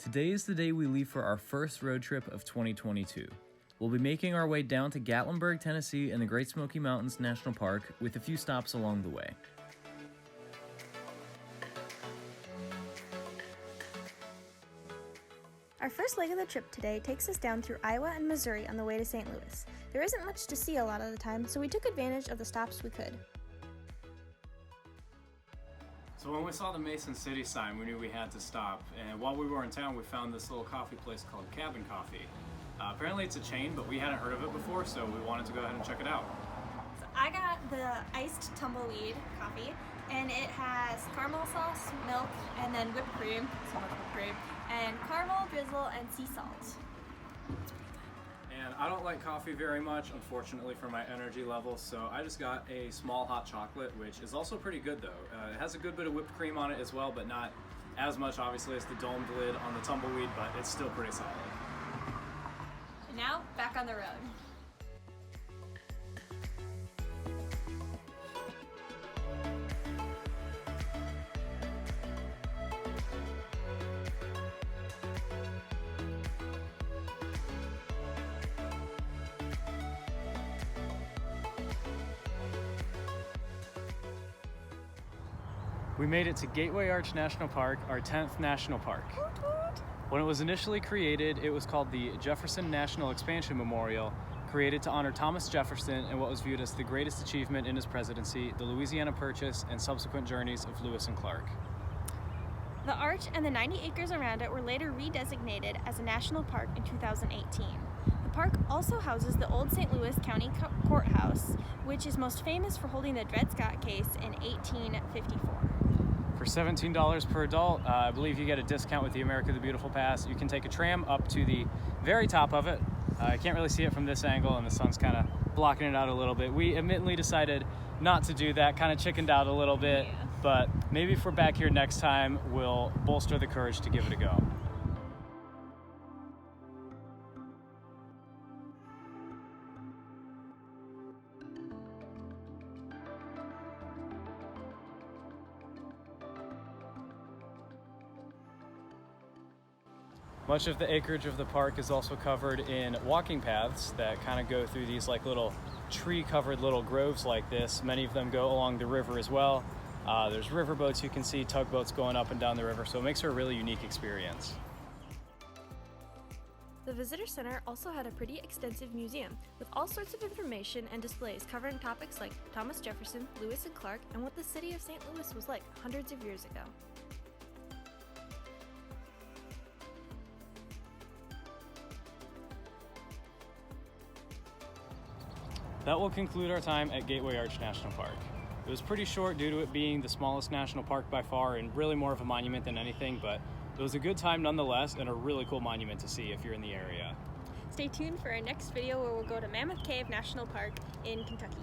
Today is the day we leave for our first road trip of 2022. We'll be making our way down to Gatlinburg, Tennessee in the Great Smoky Mountains National Park with a few stops along the way. Our first leg of the trip today takes us down through Iowa and Missouri on the way to St. Louis. There isn't much to see a lot of the time, so we took advantage of the stops we could. So when we saw the Mason City sign, we knew we had to stop, and while we were in town we found this little coffee place called Cabin Coffee. Apparently it's a chain, but we hadn't heard of it before, so we wanted to go ahead and check it out. So I got the iced tumbleweed coffee, and it has caramel sauce, milk, and then whipped cream, so much whipped cream, and caramel drizzle and sea salt. And I don't like coffee very much, unfortunately, for my energy levels, so I just got a small hot chocolate, which is also pretty good though. It has a good bit of whipped cream on it as well, but not as much obviously as the domed lid on the tumbleweed, but it's still pretty solid. And now, back on the road. We made it to Gateway Arch National Park, our 10th national park. When it was initially created, it was called the Jefferson National Expansion Memorial, created to honor Thomas Jefferson and what was viewed as the greatest achievement in his presidency, the Louisiana Purchase and subsequent journeys of Lewis and Clark. The arch and the 90 acres around it were later redesignated as a national park in 2018. The park also houses the old St. Louis County Courthouse, which is most famous for holding the Dred Scott case in 1854. For $17 per adult, I believe you get a discount with the America the Beautiful Pass. You can take a tram up to the very top of it. I can't really see it from this angle and the sun's kind of blocking it out a little bit. We admittedly decided not to do that, kind of chickened out a little bit, but maybe if we're back here next time, we'll bolster the courage to give it a go. Much of the acreage of the park is also covered in walking paths that kind of go through these like little tree-covered little groves like this. Many of them go along the river as well. There's river boats you can see, tugboats going up and down the river, so it makes for a really unique experience. The Visitor Center also had a pretty extensive museum with all sorts of information and displays covering topics like Thomas Jefferson, Lewis and Clark, and what the city of St. Louis was like hundreds of years ago. That will conclude our time at Gateway Arch National Park. It was pretty short due to it being the smallest national park by far and really more of a monument than anything, but it was a good time nonetheless and a really cool monument to see if you're in the area. Stay tuned for our next video where we'll go to Mammoth Cave National Park in Kentucky.